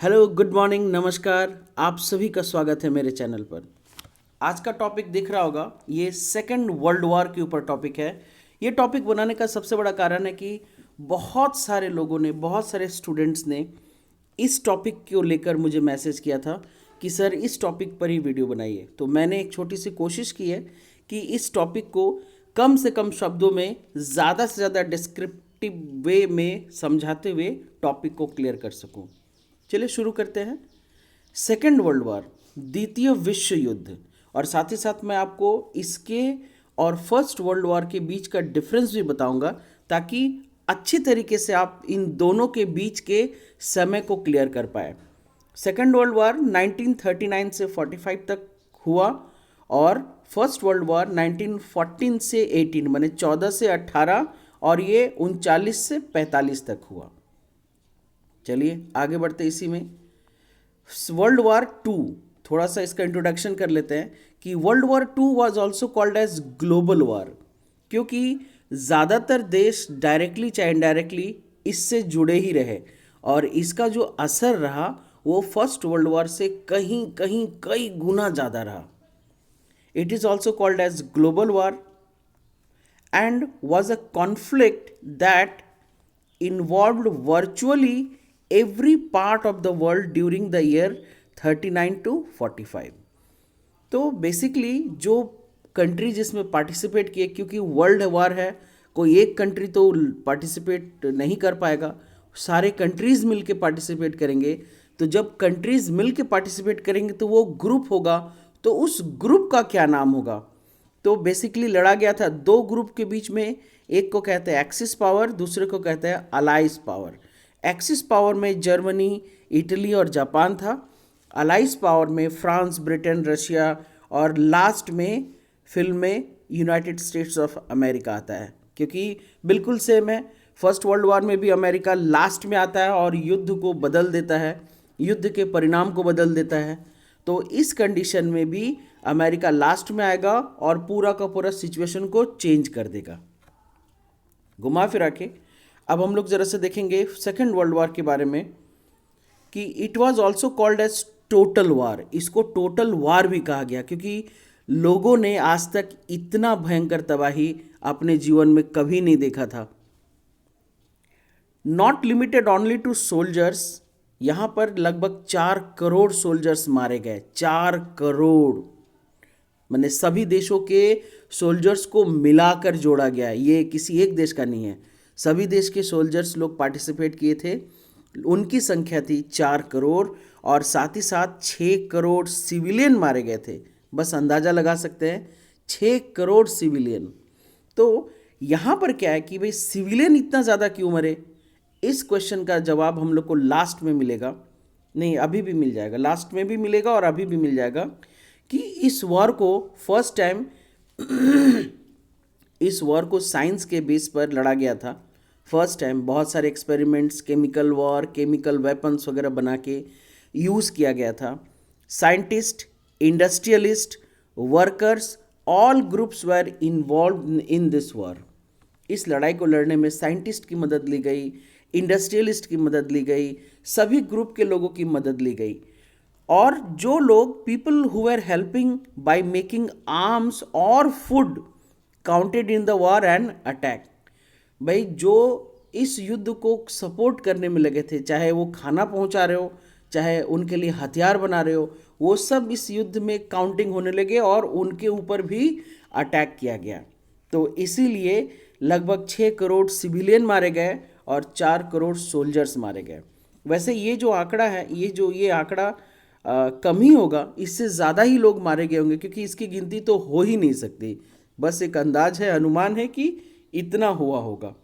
Hello, good morning, नमस्कार। आप सभी का स्वागत है मेरे चैनल पर। आज का टॉपिक दिख रहा होगा, ये सेकंड वर्ल्ड वॉर के ऊपर टॉपिक है। ये टॉपिक बनाने का सबसे बड़ा कारण है कि बहुत सारे लोगों ने, बहुत सारे स्टूडेंट्स ने इस टॉपिक को लेकर मुझे मैसेज किया था कि सर इस टॉपिक पर ही वीडियो बनाइए। तो मैंने एक छोटी सी कोशिश की है कि इस टॉपिक को कम से कम शब्दों में, ज़्यादा से ज़्यादा डिस्क्रिप्टिव वे में समझाते हुए टॉपिक को क्लियर कर सकूं। चलिए शुरू करते हैं। सेकेंड वर्ल्ड वॉर, द्वितीय विश्व युद्ध, और साथ ही साथ मैं आपको इसके और फर्स्ट वर्ल्ड वॉर के बीच का डिफरेंस भी बताऊंगा, ताकि अच्छी तरीके से आप इन दोनों के बीच के समय को क्लियर कर पाए। सेकेंड वर्ल्ड वॉर 1939 से 45 तक हुआ और फर्स्ट वर्ल्ड वॉर 1914 से 18 माने 14 से 18 और ये 39 से 45 तक हुआ। चलिए आगे बढ़ते इसी में। वर्ल्ड वॉर टू, थोड़ा सा इसका इंट्रोडक्शन कर लेते हैं कि world war two was also called as global war, क्योंकि ज़्यादातर देश डायरेक्टली चाहे इनडायरेक्टली इससे जुड़े ही रहे और इसका जो असर रहा वो फर्स्ट वर्ल्ड वॉर से कहीं कहीं कई गुना ज़्यादा रहा। It is also called as global war and was a conflict that involved virtually every part of the world during the year 39 to 45। तो बेसिकली जो कंट्री जिसमें पार्टिसिपेट किए, क्योंकि वर्ल्ड वॉर है, कोई एक कंट्री तो पार्टिसिपेट नहीं कर पाएगा, सारे कंट्रीज़ मिल के पार्टिसिपेट करेंगे। तो जब कंट्रीज़ मिल के पार्टिसिपेट करेंगे तो वो ग्रुप होगा, तो उस ग्रुप का क्या नाम होगा। तो बेसिकली लड़ा गया था दो ग्रुप के बीच में, एक को कहते हैं एक्सिस पावर, दूसरे को कहते हैं अलाइज पावर। एक्सिस पावर में जर्मनी, इटली और जापान था। अलाइज पावर में फ्रांस, ब्रिटेन, रशिया और लास्ट में फिल्म में यूनाइटेड स्टेट्स ऑफ अमेरिका आता है, क्योंकि बिल्कुल सेम है। फर्स्ट वर्ल्ड वॉर में भी अमेरिका लास्ट में आता है और युद्ध को बदल देता है, युद्ध के परिणाम को बदल देता है। तो इस कंडीशन में भी अमेरिका लास्ट में आएगा और पूरा का पूरा सिचुएशन को चेंज कर देगा। घुमा फिरा के अब हम लोग ज़रा से देखेंगे सेकेंड वर्ल्ड वॉर के बारे में कि it was also called as total war. इसको टोटल वॉर भी कहा गया क्योंकि लोगों ने आज तक इतना भयंकर तबाही अपने जीवन में कभी नहीं देखा था। Not limited only to soldiers, यहाँ पर लगभग 4 करोड़ सोल्जर्स मारे गए। 4 करोड़ मैंने सभी देशों के सोल्जर्स को मिलाकर जोड़ा गया है, ये किसी एक देश का नहीं है। सभी देश के सोल्जर्स लोग पार्टिसिपेट किए थे, उनकी संख्या थी 4 करोड़ और साथ ही साथ 6 करोड़ सिविलियन मारे गए थे। बस अंदाज़ा लगा सकते हैं 6 करोड़ सिविलियन। तो यहाँ पर क्या है कि भाई सिविलियन इतना ज़्यादा क्यों मरे, इस क्वेश्चन का जवाब हम लोग को लास्ट में मिलेगा। नहीं, अभी भी मिल जाएगा, लास्ट में भी मिलेगा और अभी भी मिल जाएगा कि इस वॉर को फर्स्ट टाइम इस वॉर को साइंस के बेस पर लड़ा गया था। फर्स्ट टाइम बहुत सारे experiments, chemical war, chemical weapons वगैरह बना के यूज़ किया गया था। Scientist, industrialist, workers, all groups were involve in this war. इस लड़ाई को लड़ने में साइंटिस्ट की मदद ली गई, इंडस्ट्रियलिस्ट की मदद ली गई, सभी ग्रुप के लोगों की मदद ली गई। और जो लोग people who are helping by making arms और food counted in the war and attack. भाई जो इस युद्ध को सपोर्ट करने में लगे थे, चाहे वो खाना पहुंचा रहे हो, चाहे उनके लिए हथियार बना रहे हो, वो सब इस युद्ध में काउंटिंग होने लगे और उनके ऊपर भी अटैक किया गया। तो इसीलिए लगभग 6 करोड़ सिविलियन मारे गए और 4 करोड़ सोल्जर्स मारे गए। वैसे ये जो आंकड़ा है, ये आंकड़ा कम ही होगा, इससे ज़्यादा ही लोग मारे गए होंगे, क्योंकि इसकी गिनती तो हो ही नहीं सकती। बस एक अंदाज है, अनुमान है कि इतना हुआ होगा।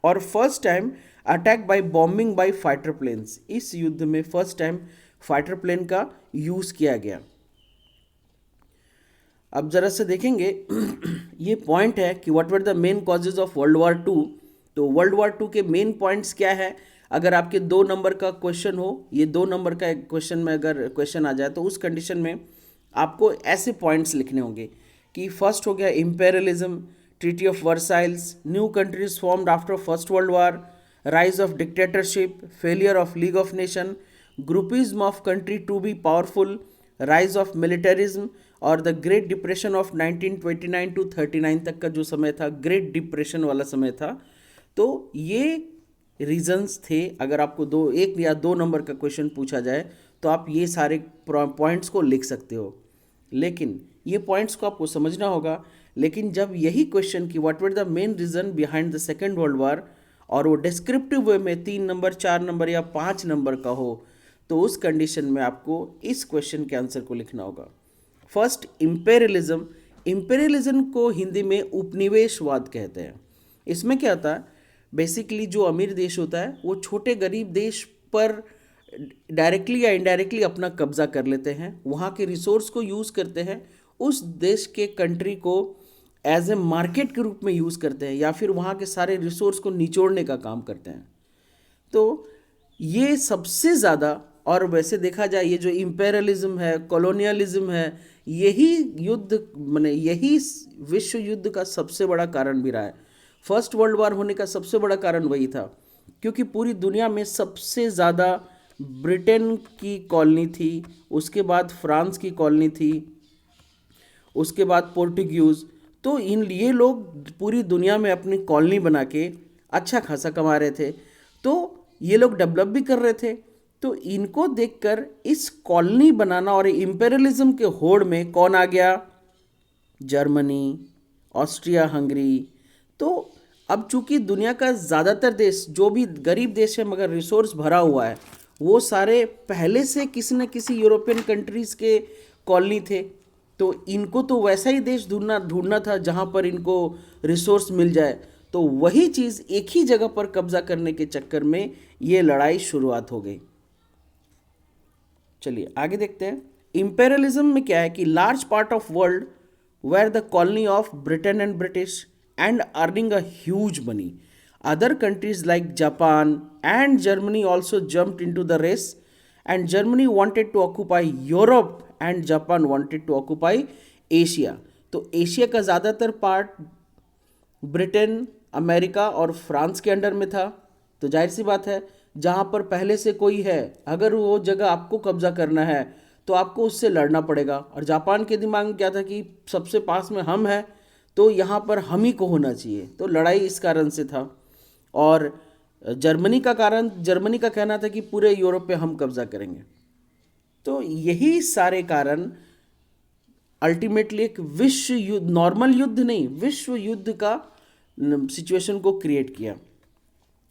और first time attack by bombing by fighter planes, इस युद्ध में फर्स्ट टाइम फाइटर प्लेन का यूज़ किया गया। अब जरा से देखेंगे ये पॉइंट है कि what were the main causes of world war two. तो वर्ल्ड वॉर टू के मेन पॉइंट्स क्या है। अगर आपके 2 नंबर का क्वेश्चन हो, ये 2 नंबर का क्वेश्चन में अगर क्वेश्चन आ जाए तो उस कंडीशन में आपको ऐसे पॉइंट्स लिखने होंगे कि फर्स्ट हो गया imperialism, treaty of Versailles, new countries formed after first world war, rise of dictatorship, failure of League of Nations, groupism of country to be powerful, rise of militarism, और the great depression of 1929 to 39 तक का जो समय था, great depression वाला समय था। तो ये रीजंस थे। अगर आपको एक या दो नंबर का क्वेश्चन पूछा जाए तो आप ये सारे पॉइंट्स को लिख सकते हो, लेकिन ये पॉइंट्स को आपको समझना होगा। लेकिन जब यही क्वेश्चन कि what were the main reason behind the second world war, और वो डिस्क्रिप्टिव वे में 3 नंबर, 4 नंबर या 5 नंबर का हो, तो उस कंडीशन में आपको इस क्वेश्चन के आंसर को लिखना होगा। First, imperialism. इम्पेरियलिज्म को हिंदी में उपनिवेशवाद कहते हैं। इसमें क्या होता है, बेसिकली जो अमीर देश होता है वो छोटे गरीब देश पर डायरेक्टली या इनडायरेक्टली अपना कब्जा कर लेते हैं, वहाँ के रिसोर्स को यूज़ करते हैं, उस देश के कंट्री को एज ए मार्केट के रूप में यूज़ करते हैं, या फिर वहाँ के सारे रिसोर्स को निचोड़ने का काम करते हैं। तो ये सबसे ज़्यादा, और वैसे देखा जाए ये जो इम्पेरियलिज्म है, कॉलोनियलिज्म है, यही युद्ध माने यही विश्व युद्ध का सबसे बड़ा कारण भी रहा है। फर्स्ट वर्ल्ड वार होने का सबसे बड़ा कारण वही था, क्योंकि पूरी दुनिया में सबसे ज़्यादा ब्रिटेन की कॉलोनी थी, उसके बाद फ्रांस की कॉलोनी थी, उसके बाद पोर्टुगीज़। तो ये लोग पूरी दुनिया में अपनी कॉलोनी बना के अच्छा खासा कमा रहे थे, तो ये लोग डेवलप भी कर रहे थे। तो इनको देखकर इस कॉलोनी बनाना और इम्पेरियलिज्म के होड़ में कौन आ गया? Germany, Austria Hungary. तो अब चूंकि दुनिया का ज़्यादातर देश, जो भी गरीब देश है मगर रिसोर्स भरा हुआ है, वो सारे पहले से किसी न किसी यूरोपियन कंट्रीज़ के कॉलोनी थे। तो इनको तो वैसा ही देश ढूंढना था जहाँ पर इनको रिसोर्स मिल जाए। तो वही चीज़ एक ही जगह पर कब्जा करने के चक्कर में ये लड़ाई शुरुआत हो गई। चलिए आगे देखते हैं। इंपेरियलिज्म में क्या है कि large part of world were the colony of Britain and British and earning a huge money. Other countries like Japan and Germany also jumped into the race, and Germany wanted to occupy Europe and Japan wanted to occupy Asia. तो Asia का ज़्यादातर part Britain, America और France के under में था। तो जाहिर सी बात है, जहाँ पर पहले से कोई है, अगर वो जगह आपको कब्जा करना है तो आपको उससे लड़ना पड़ेगा। और जापान के दिमाग में क्या था कि सबसे पास में हम हैं, तो यहाँ पर हम ही को होना चाहिए। तो लड़ाई इस कारण से था। और जर्मनी का कहना था कि पूरे यूरोप पे हम कब्जा करेंगे। तो यही सारे कारण अल्टीमेटली एक विश्व युद्ध, नॉर्मल युद्ध नहीं, विश्व युद्ध का सिचुएशन को क्रिएट किया।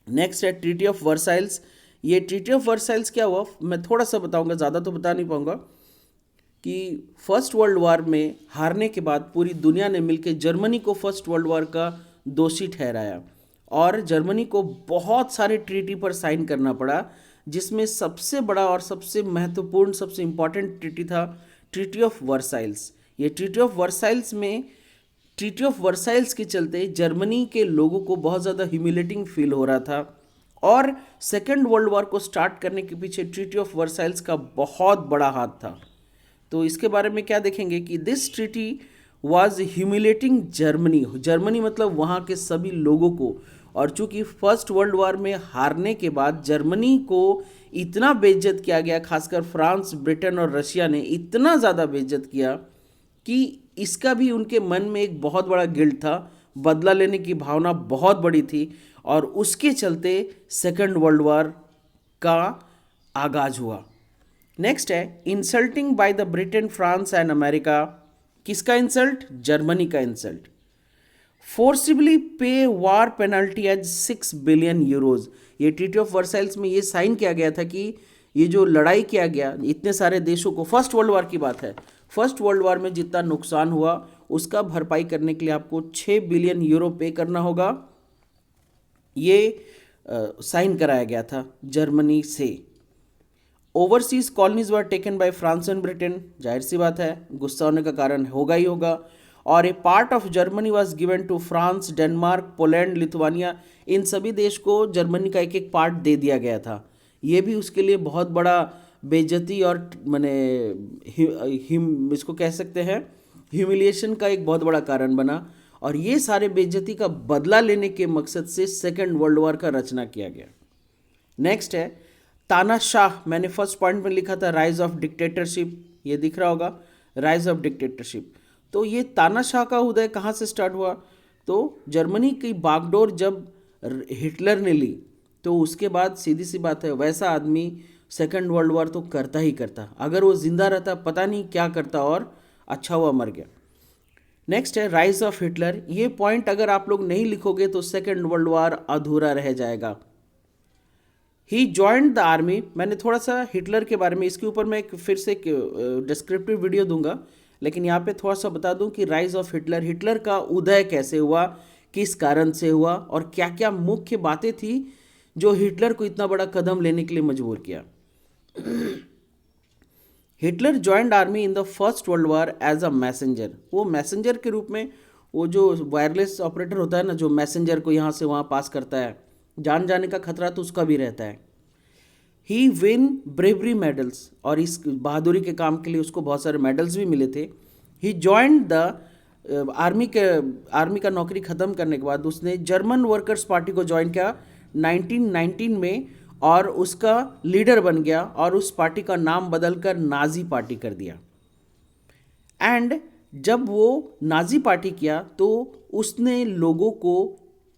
नेक्स्ट है ट्रीटी ऑफ वर्साइल्स। ये ट्रीटी ऑफ वर्साइल्स क्या हुआ, मैं थोड़ा सा बताऊंगा, ज़्यादा तो बता नहीं पाऊंगा। कि फर्स्ट वर्ल्ड वार में हारने के बाद पूरी दुनिया ने मिलकर जर्मनी को फर्स्ट वर्ल्ड वार का दोषी ठहराया, और जर्मनी को बहुत सारे ट्रीटी पर साइन करना पड़ा, जिसमें सबसे बड़ा और सबसे महत्वपूर्ण, सबसे इम्पॉर्टेंट ट्रीटी था ट्रीटी ऑफ वर्साइल्स। ये ट्रीटी ऑफ वर्साइल्स के चलते जर्मनी के लोगों को बहुत ज़्यादा ह्यूमिलेटिंग फील हो रहा था, और सेकेंड वर्ल्ड वॉर को स्टार्ट करने के पीछे ट्रीटी ऑफ वर्साइल्स का बहुत बड़ा हाथ था। तो इसके बारे में क्या देखेंगे कि this treaty was humiliating Germany मतलब वहाँ के सभी लोगों को। और चूंकि फर्स्ट वर्ल्ड वॉर में हारने के बाद जर्मनी को इतना बेइज्जत किया गया, खासकर फ्रांस, ब्रिटेन और रशिया ने इतना ज़्यादा बेइज्जत किया कि इसका भी उनके मन में एक बहुत बड़ा गिल्ट था, बदला लेने की भावना बहुत बड़ी थी, और उसके चलते सेकेंड वर्ल्ड वॉर का आगाज हुआ। नेक्स्ट है insulting by the Britain, France and America. किसका इंसल्ट? जर्मनी का इंसल्ट। फोर्सिबली पे वार पेनल्टी एज 6 बिलियन यूरोज। ये ट्रीटी ऑफ वर्साइल्स में ये साइन किया गया था कि ये जो लड़ाई किया गया इतने सारे देशों को, फर्स्ट वर्ल्ड वार की बात है, फर्स्ट वर्ल्ड वार में जितना नुकसान हुआ उसका भरपाई करने के लिए आपको 6 बिलियन यूरो पे करना होगा। ये साइन कराया गया था जर्मनी से। Overseas colonies were taken by France and Britain. जाहिर सी बात है, गुस्सा होने का कारण होगा ही होगा। और a part of Germany was given to France, Denmark, Poland, Lithuania. इन सभी देश को जर्मनी का एक एक पार्ट दे दिया गया था। ये भी उसके लिए बहुत बड़ा बेइज्जती और माने इसको कह सकते हैं ह्यूमिलिएशन का एक बहुत बड़ा कारण बना। और ये सारे बेइज्जती का बदला लेने के मकसद से सेकेंड वर्ल्ड वॉर का रचना किया गया। नेक्स्ट है तानाशाह, मैंने फर्स्ट पॉइंट में लिखा था राइज ऑफ डिक्टेटरशिप, ये दिख रहा होगा, राइज ऑफ डिक्टेटरशिप। तो ये तानाशाह का उदय कहाँ से स्टार्ट हुआ? तो जर्मनी की बागडोर जब हिटलर ने ली, तो उसके बाद सीधी सी बात है, वैसा आदमी सेकंड वर्ल्ड वॉर तो करता ही करता। अगर वो जिंदा रहता पता नहीं क्या करता, और अच्छा हुआ मर गया। नेक्स्ट है राइज ऑफ हिटलर। ये पॉइंट अगर आप लोग नहीं लिखोगे तो सेकंड वर्ल्ड वॉर अधूरा रह जाएगा। ही जॉइंड द आर्मी। मैंने थोड़ा सा हिटलर के बारे में, इसके ऊपर मैं फिर से डिस्क्रिप्टिव वीडियो दूंगा, लेकिन यहाँ पे थोड़ा सा बता दूं कि राइज ऑफ हिटलर, हिटलर का उदय कैसे हुआ, किस कारण से हुआ, और क्या क्या मुख्य बातें थी जो हिटलर को इतना बड़ा कदम लेने के लिए मजबूर किया। Hitler joined army in the first world war as a messenger. वो मैसेंजर के रूप में, वो जो वायरलेस ऑपरेटर होता है ना, जो मैसेंजर को यहाँ से वहाँ पास करता है, जान जाने का खतरा तो उसका भी रहता है। ही विन ब्रेवरी मेडल्स, और इस बहादुरी के काम के लिए उसको बहुत सारे मेडल्स भी मिले थे। ही ज्वाइंड द आर्मी का नौकरी ख़त्म करने के बाद उसने जर्मन वर्कर्स पार्टी को ज्वाइन किया 1919 में, और उसका लीडर बन गया, और उस पार्टी का नाम बदलकर नाजी पार्टी कर दिया। एंड जब वो नाजी पार्टी किया तो उसने लोगों को,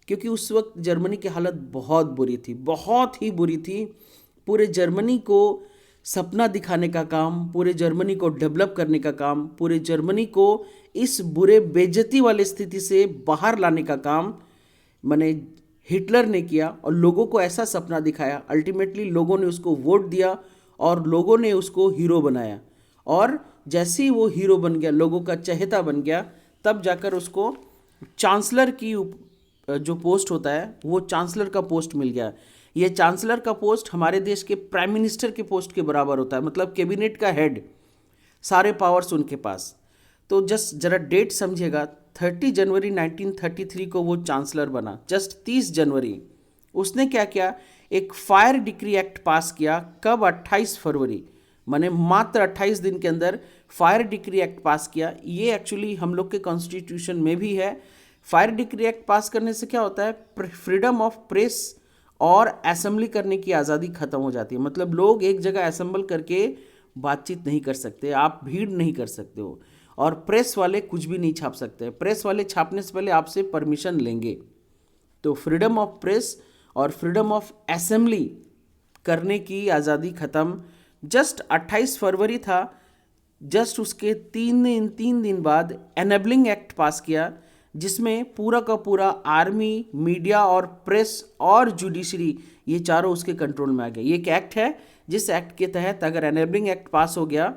क्योंकि उस वक्त जर्मनी की हालत बहुत बुरी थी, बहुत ही बुरी थी, पूरे जर्मनी को सपना दिखाने का काम, पूरे जर्मनी को डेवलप करने का काम, पूरे जर्मनी को इस बुरे बेइज्जती वाली स्थिति से बाहर लाने का काम मैंने हिटलर ने किया, और लोगों को ऐसा सपना दिखाया। अल्टीमेटली लोगों ने उसको वोट दिया और लोगों ने उसको हीरो बनाया, और जैसे ही वो हीरो बन गया, लोगों का चहेता बन गया, तब जाकर उसको चांसलर की जो पोस्ट होता है वो चांसलर का पोस्ट मिल गया। ये चांसलर का पोस्ट हमारे देश के प्राइम मिनिस्टर के पोस्ट के बराबर होता है, मतलब कैबिनेट का हेड, सारे पावर्स उनके पास। तो जस्ट जरा डेट समझिएगा, 30 जनवरी 1933 को वो चांसलर बना। जस्ट 30 जनवरी उसने क्या किया, एक फायर डिक्री एक्ट पास किया। कब? 28 फरवरी, माने मात्र 28 दिन के अंदर फायर डिक्री एक्ट पास किया। ये एक्चुअली हम लोग के कॉन्स्टिट्यूशन में भी है। फायर डिक्री एक्ट पास करने से क्या होता है, फ्रीडम ऑफ प्रेस और असेंबली करने की आज़ादी खत्म हो जाती है। मतलब लोग एक जगह असेंबल करके बातचीत नहीं कर सकते, आप भीड़ नहीं कर सकते हो, और प्रेस वाले कुछ भी नहीं छाप सकते। प्रेस वाले छापने से पहले आपसे परमिशन लेंगे। तो फ्रीडम ऑफ प्रेस और फ्रीडम ऑफ असेंबली करने की आज़ादी ख़त्म। जस्ट 28 फरवरी था, जस्ट उसके तीन दिन बाद एनेबलिंग एक्ट पास किया, जिसमें पूरा का पूरा आर्मी, मीडिया और प्रेस और जुडिशरी, ये चारों उसके कंट्रोल में आ गए। ये एक एक्ट है जिस एक्ट के तहत अगर एनेबलिंग एक्ट पास हो गया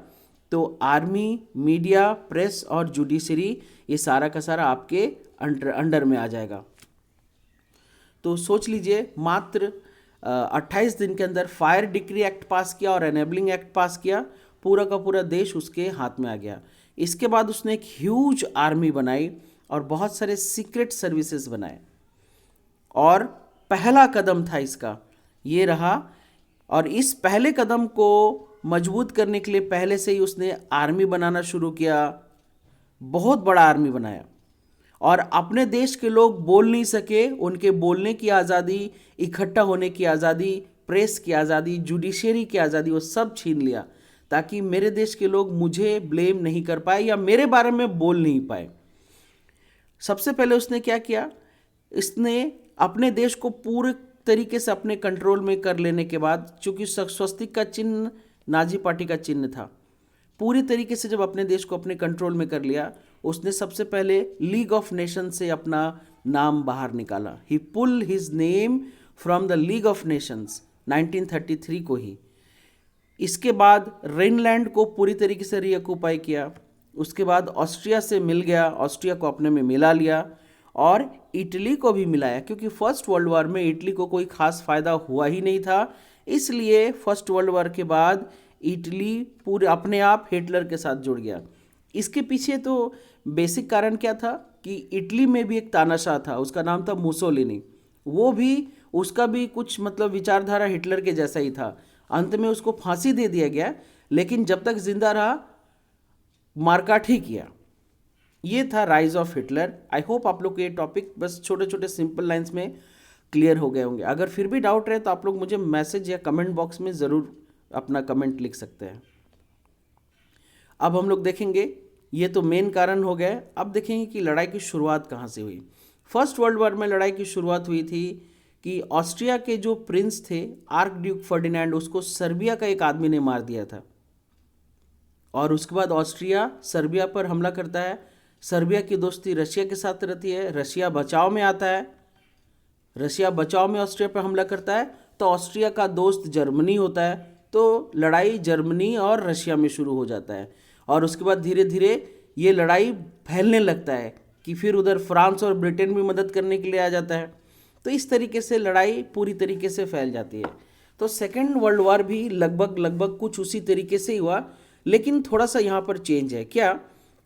तो आर्मी, मीडिया, प्रेस और जुडिशरी, ये सारा का सारा आपके अंडर में आ जाएगा। तो सोच लीजिए, मात्र 28 दिन के अंदर फायर डिक्री एक्ट पास किया और एनेबलिंग एक्ट पास किया, पूरा का पूरा देश उसके हाथ में आ गया। इसके बाद उसने एक ह्यूज आर्मी बनाई और बहुत सारे सीक्रेट सर्विसेज बनाए, और पहला कदम था इसका ये रहा। और इस पहले कदम को मजबूत करने के लिए पहले से ही उसने आर्मी बनाना शुरू किया, बहुत बड़ा आर्मी बनाया, और अपने देश के लोग बोल नहीं सके, उनके बोलने की आज़ादी, इकट्ठा होने की आज़ादी, प्रेस की आज़ादी, जुडिशरी की आज़ादी, वो सब छीन लिया, ताकि मेरे देश के लोग मुझे ब्लेम नहीं कर पाए या मेरे बारे में बोल नहीं पाए। सबसे पहले उसने क्या किया, इसने अपने देश को पूरे तरीके से अपने कंट्रोल में कर लेने के बाद, चूंकि स्वस्तिक का चिन्ह नाजी पार्टी का चिन्ह था, पूरी तरीके से जब अपने देश को अपने कंट्रोल में कर लिया, उसने सबसे पहले लीग ऑफ नेशन से अपना नाम बाहर निकाला। He pull his name from the league of nations 1933 को ही। इसके बाद रेनलैंड को पूरी तरीके से रीऑक्युपाई किया। उसके बाद ऑस्ट्रिया से मिल गया, ऑस्ट्रिया को अपने में मिला लिया, और इटली को भी मिलाया, क्योंकि फर्स्ट वर्ल्ड वॉर में इटली को कोई खास फायदा हुआ ही नहीं था। इसलिए फर्स्ट वर्ल्ड वॉर के बाद इटली पूरे अपने आप हिटलर के साथ जुड़ गया। इसके पीछे तो बेसिक कारण क्या था कि इटली में भी एक तानाशाह था, उसका नाम था मुसोलिनी। वो भी, उसका भी कुछ मतलब विचारधारा हिटलर के जैसा ही था। अंत में उसको फांसी दे दिया गया, लेकिन जब तक जिंदा रहा मारकाट ही किया। ये था rise of Hitler. I hope आप लोग को ये टॉपिक बस छोटे छोटे सिंपल लाइंस में क्लियर हो गए होंगे। अगर फिर भी डाउट रहे तो आप लोग मुझे मैसेज या कमेंट बॉक्स में ज़रूर अपना कमेंट लिख सकते हैं। अब हम लोग देखेंगे, ये तो मेन कारण हो गया। अब देखेंगे कि लड़ाई की शुरुआत कहाँ से हुई। फर्स्ट वर्ल्ड वॉर में लड़ाई की शुरुआत हुई थी कि ऑस्ट्रिया के जो प्रिंस थे आर्क ड्यूक फर्डिनेंड, उसको सर्बिया का एक आदमी ने मार दिया था। और उसके बाद ऑस्ट्रिया सर्बिया पर हमला करता है। सर्बिया की दोस्ती रशिया के साथ रहती है, रशिया बचाव में आता है, रशिया बचाव में ऑस्ट्रिया पर हमला करता है। तो ऑस्ट्रिया का दोस्त जर्मनी होता है, तो लड़ाई जर्मनी और रशिया में शुरू हो जाता है। और उसके बाद धीरे धीरे ये लड़ाई फैलने लगता है कि फिर उधर फ्रांस और ब्रिटेन भी मदद करने के लिए आ जाता है। तो इस तरीके से लड़ाई पूरी तरीके से फैल जाती है। तो सेकेंड वर्ल्ड वॉर भी लगभग कुछ उसी तरीके से ही हुआ, लेकिन थोड़ा सा यहाँ पर चेंज है। क्या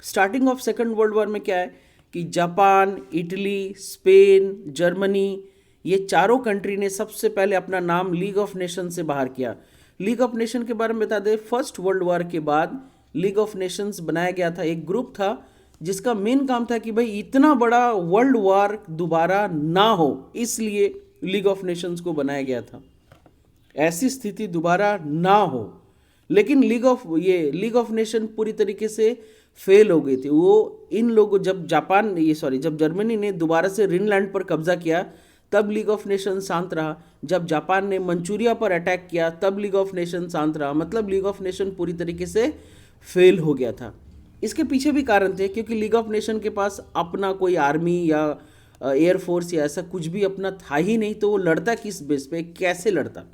starting of second world war में क्या है कि जापान, इटली, स्पेन, जर्मनी, ये चारों कंट्री ने सबसे पहले अपना नाम लीग ऑफ नेशन से बाहर किया। लीग ऑफ नेशन के बारे में बता दें, फर्स्ट वर्ल्ड वॉर के बाद लीग ऑफ नेशंस बनाया गया था। एक ग्रुप था जिसका मेन काम था कि भाई इतना बड़ा वर्ल्ड वॉर दोबारा ना हो, इसलिए लीग ऑफ नेशंस को बनाया गया था, ऐसी स्थिति दोबारा ना हो। लेकिन लीग ऑफ नेशन पूरी तरीके से फेल हो गई थी। वो इन लोगों जब जर्मनी ने दोबारा से ग्रीनलैंड पर कब्जा किया तब लीग ऑफ नेशन शांत रहा। जब जापान ने मंचूरिया पर अटैक किया तब लीग ऑफ नेशन शांत रहा। मतलब लीग ऑफ नेशन पूरी तरीके से फेल हो गया था। इसके पीछे भी कारण थे, क्योंकि लीग ऑफ नेशन के पास अपना कोई आर्मी या एयरफोर्स या ऐसा कुछ भी अपना था ही नहीं, तो वो लड़ता किस बेस पे, कैसे लड़ता।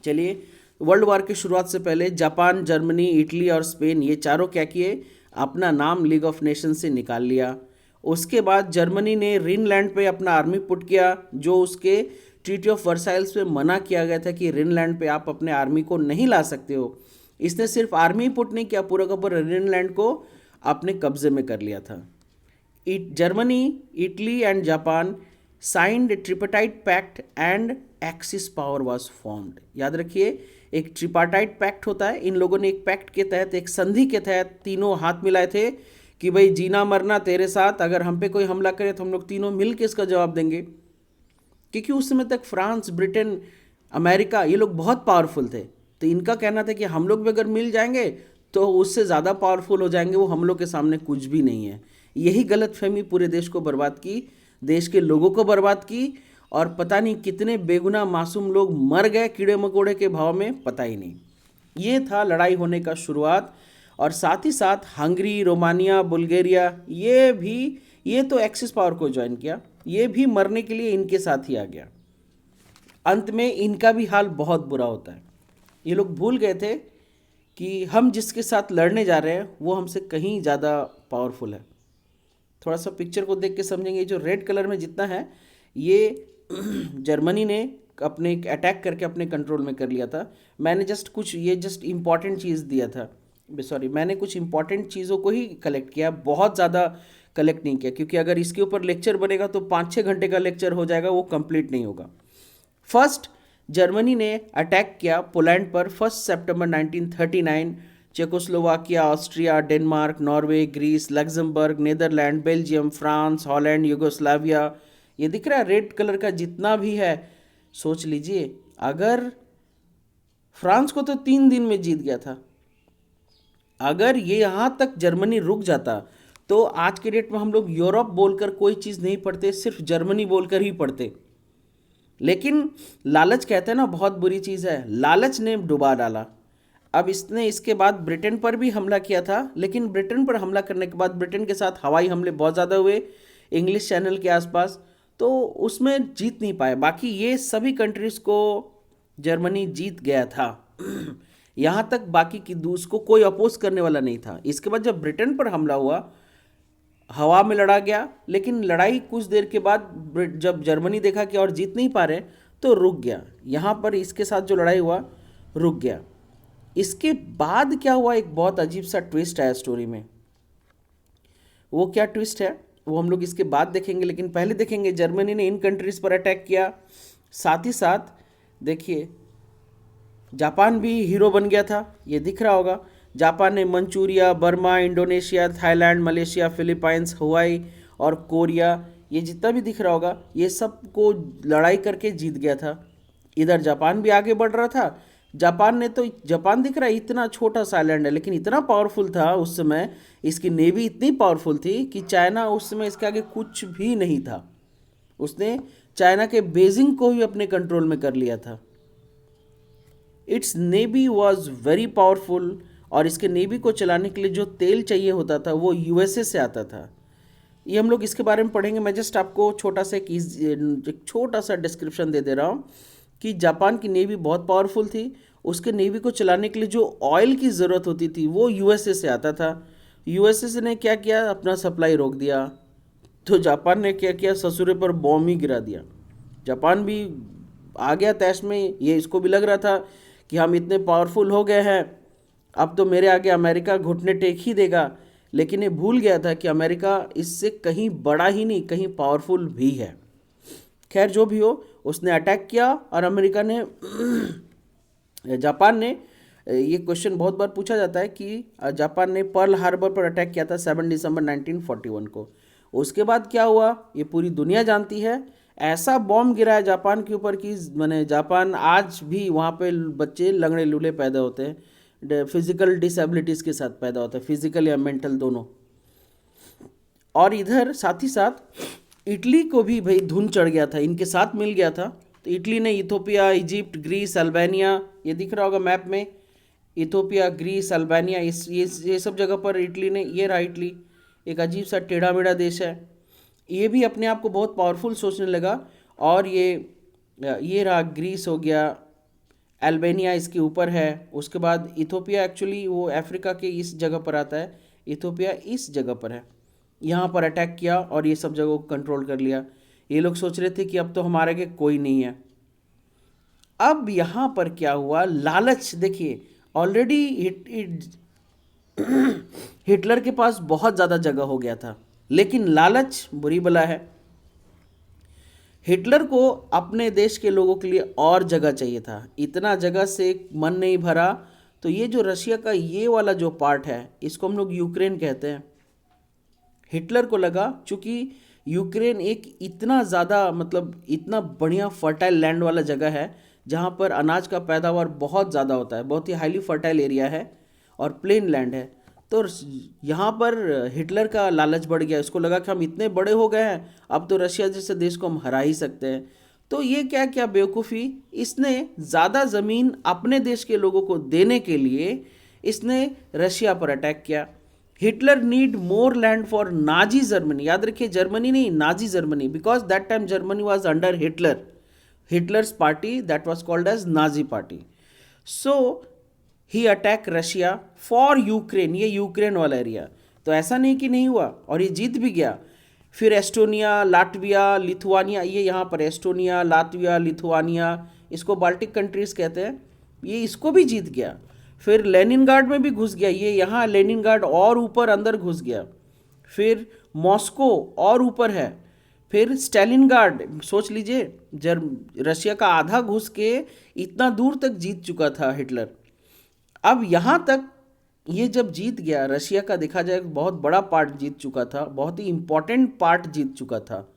चलिए, वर्ल्ड वॉर की शुरुआत से पहले जापान, जर्मनी, इटली और स्पेन, ये चारों क्या किए, अपना नाम लीग ऑफ नेशन से निकाल लिया। उसके बाद जर्मनी ने ग्रीनलैंड पे अपना आर्मी पुट किया, जो उसके ट्रीटी ऑफ वर्साइल्स में मना किया गया था कि ग्रीनलैंड पे आप अपने आर्मी को नहीं ला सकते हो। इसने सिर्फ आर्मी पुट नहीं किया, पूरा का पूरा ग्रीनलैंड को अपने कब्जे में कर लिया था। Germany, Italy and Japan signed tripartite pact and axis power was formed. याद रखिए, एक ट्रिपाटाइट पैक्ट होता है। इन लोगों ने एक पैक्ट के तहत, एक संधि के तहत तीनों हाथ मिलाए थे कि भाई जीना मरना तेरे साथ, अगर हम पे कोई हमला करे तो हम लोग तीनों मिल के इसका जवाब देंगे। क्योंकि उस समय तक फ्रांस, ब्रिटेन, अमेरिका, ये लोग बहुत पावरफुल थे। तो इनका कहना था कि हम लोग भी अगर मिल जाएंगे तो उससे ज़्यादा पावरफुल हो जाएंगे, वो हम लोग के सामने कुछ भी नहीं है। यही गलतफहमी पूरे देश को बर्बाद की, देश के लोगों को बर्बाद की, और पता नहीं कितने बेगुनाह मासूम लोग मर गए कीड़े मकोड़े के भाव में, पता ही नहीं। ये था लड़ाई होने का शुरुआत। और साथ ही साथ हंगरी, रोमानिया, बुल्गारिया, ये तो एक्सिस पावर को ज्वाइन किया, ये भी मरने के लिए इनके साथ ही आ गया। अंत में इनका भी हाल बहुत बुरा होता है। ये लोग भूल गए थे कि हम जिसके साथ लड़ने जा रहे हैं वो हमसे कहीं ज़्यादा पावरफुल है। थोड़ा सा पिक्चर को देख के समझेंगे, जो रेड कलर में जितना है ये जर्मनी ने अपने अटैक करके अपने कंट्रोल में कर लिया था। मैंने जस्ट इम्पॉर्टेंट चीज़ दिया था, मैंने कुछ इंपॉर्टेंट चीज़ों को ही कलेक्ट किया, बहुत ज़्यादा कलेक्ट नहीं किया, क्योंकि अगर इसके ऊपर लेक्चर बनेगा तो 5-6 घंटे का लेक्चर हो जाएगा, वो कंप्लीट नहीं होगा। फर्स्ट, जर्मनी ने अटैक किया पोलैंड पर 1 सितंबर 1939। Czechoslovakia, Austria, Denmark, Norway, Greece, Luxembourg, Netherland, Belgium, France, Holland, Yugoslavia, ये दिख रहा है रेड कलर का जितना भी है। सोच लीजिए, अगर फ्रांस को तो 3 दिन में जीत गया था, अगर ये यहाँ तक जर्मनी रुक जाता तो आज के डेट में हम लोग यूरोप बोलकर कोई चीज़ नहीं पढ़ते, सिर्फ जर्मनी बोलकर ही पढ़ते। लेकिन लालच कहते हैं ना, बहुत बुरी चीज़ है, लालच ने डुबा डाला। अब इसने इसके बाद ब्रिटेन पर भी हमला किया था, लेकिन ब्रिटेन पर हमला करने के बाद ब्रिटेन के साथ हवाई हमले बहुत ज़्यादा हुए इंग्लिश चैनल के आसपास, तो उसमें जीत नहीं पाए। बाकी ये सभी कंट्रीज़ को जर्मनी जीत गया था। यहाँ तक बाकी की उसको कोई अपोज करने वाला नहीं था। इसके बाद जब ब्रिटेन पर हमला हुआ, हवा में लड़ा गया, लेकिन लड़ाई कुछ देर के बाद जब जर्मनी देखा कि और जीत नहीं पा रहे तो रुक गया। यहाँ पर इसके साथ जो लड़ाई हुआ रुक गया। इसके बाद क्या हुआ, एक बहुत अजीब सा ट्विस्ट आया स्टोरी में। वो क्या ट्विस्ट है वो हम लोग इसके बाद देखेंगे, लेकिन पहले देखेंगे जर्मनी ने इन कंट्रीज़ पर अटैक किया। साथ ही साथ देखिए, जापान भी हीरो बन गया था, ये दिख रहा होगा। जापान ने Manchuria, Burma, Indonesia, Thailand, Malaysia, Philippines, हवाई और कोरिया, ये जितना भी दिख रहा होगा ये सब को लड़ाई करके जीत गया था। इधर जापान भी आगे बढ़ रहा था। जापान दिख रहा है इतना छोटा सा आइलैंड है, लेकिन इतना पावरफुल था उस समय, इसकी नेवी इतनी पावरफुल थी कि चाइना उस समय इसके आगे कुछ भी नहीं था। उसने चाइना के बीजिंग को भी अपने कंट्रोल में कर लिया था। It's navy was very powerful, और इसके नेवी को चलाने के लिए जो तेल चाहिए होता था वो यूएसए से आता था। ये हम लोग इसके बारे में पढ़ेंगे। मैं जस्ट आपको एक छोटा सा डिस्क्रिप्शन दे रहा हूँ कि जापान की नेवी बहुत पावरफुल थी। उसके नेवी को चलाने के लिए जो ऑयल की ज़रूरत होती थी वो यूएसए से आता था। यूएसए ने क्या किया, अपना सप्लाई रोक दिया। तो जापान ने क्या किया, ससुरे पर बॉम्ब ही गिरा दिया। जापान भी आ गया तैश में। ये इसको भी लग रहा था कि हम इतने पावरफुल हो गए हैं, अब तो मेरे आगे अमेरिका घुटने टेक ही देगा। लेकिन ये भूल गया था कि अमेरिका इससे कहीं बड़ा ही नहीं, कहीं पावरफुल भी है। खैर जो भी हो, उसने अटैक किया और अमेरिका ने जापान ने, ये क्वेश्चन बहुत बार पूछा जाता है कि जापान ने पर्ल हार्बर पर अटैक किया था 7 दिसंबर 1941 को। उसके बाद क्या हुआ ये पूरी दुनिया जानती है। ऐसा बॉम्ब गिरा है जापान के ऊपर कि मैंने जापान आज भी वहाँ पे बच्चे लंगड़े लूले पैदा होते हैं, फिजिकल डिसेबिलिटीज़ के साथ पैदा होते हैं, फिजिकल या मेंटल दोनों। और इधर साथ ही साथ इटली को भी भाई धुन चढ़ गया था, इनके साथ मिल गया था। तो इटली ने इथोपिया, इजिप्ट, ग्रीस, अल्बानिया, ये दिख रहा होगा मैप में, इथोपिया, ग्रीस, अल्बानिया, ये सब जगह पर इटली ने, ये रहा इटली, एक अजीब सा टेढ़ा मेढ़ा देश है। ये भी अपने आप को बहुत पावरफुल सोचने लगा। और ये रहा ग्रीस हो गया, अल्बानिया इसके ऊपर है। उसके बाद इथोपिया, एक्चुअली वो अफ्रीका के इस जगह पर आता है, इथोपिया इस जगह पर है। यहाँ पर अटैक किया और ये सब जगहों को कंट्रोल कर लिया। ये लोग सोच रहे थे कि अब तो हमारे आगे कोई नहीं है। अब यहाँ पर क्या हुआ, लालच देखिए, ऑलरेडी हिटलर के पास बहुत ज़्यादा जगह हो गया था, लेकिन लालच बुरी बला है। हिटलर को अपने देश के लोगों के लिए और जगह चाहिए था, इतना जगह से मन नहीं भरा। तो ये जो रशिया का ये वाला जो पार्ट है, इसको हम लोग यूक्रेन कहते हैं। हिटलर को लगा चूँकि यूक्रेन एक इतना ज़्यादा, मतलब इतना बढ़िया फर्टाइल लैंड वाला जगह है जहाँ पर अनाज का पैदावार बहुत ज़्यादा होता है, बहुत ही हाईली फर्टाइल एरिया है और प्लेन लैंड है। तो यहाँ पर हिटलर का लालच बढ़ गया। इसको लगा कि हम इतने बड़े हो गए हैं, अब तो रशिया जैसे देश को हम हरा ही सकते हैं। तो ये क्या क्या बेवकूफ़ी, इसने ज़्यादा ज़मीन अपने देश के लोगों को देने के लिए इसने रशिया पर अटैक किया। Hitler need more land for Nazi Germany, याद रखिए जर्मनी नहीं, Nazi Germany, because that time Germany was under Hitler, Hitler's party that was called as Nazi party. So he attack Russia for Ukraine, ये Ukraine वाला area. तो ऐसा नहीं कि नहीं हुआ, और ये जीत भी गया। फिर एस्टोनिया, लाटविया, लिथुआनिया, ये यहाँ पर एस्टोनिया, लातविया, लिथुआनिया, इसको बाल्टिक कंट्रीज कहते हैं, ये इसको भी जीत गया। फिर लेनिनग्राड में भी घुस गया, ये यहाँ लेनिनग्राड और ऊपर अंदर घुस गया। फिर मॉस्को और ऊपर है। फिर स्टालिनग्राड, सोच लीजिए रशिया का आधा घुस के इतना दूर तक जीत चुका था हिटलर। अब यहाँ तक ये जब जीत गया, रशिया का देखा जाए बहुत बड़ा पार्ट जीत चुका था, बहुत ही इम्पोर्टेंट पार्ट जीत चुका था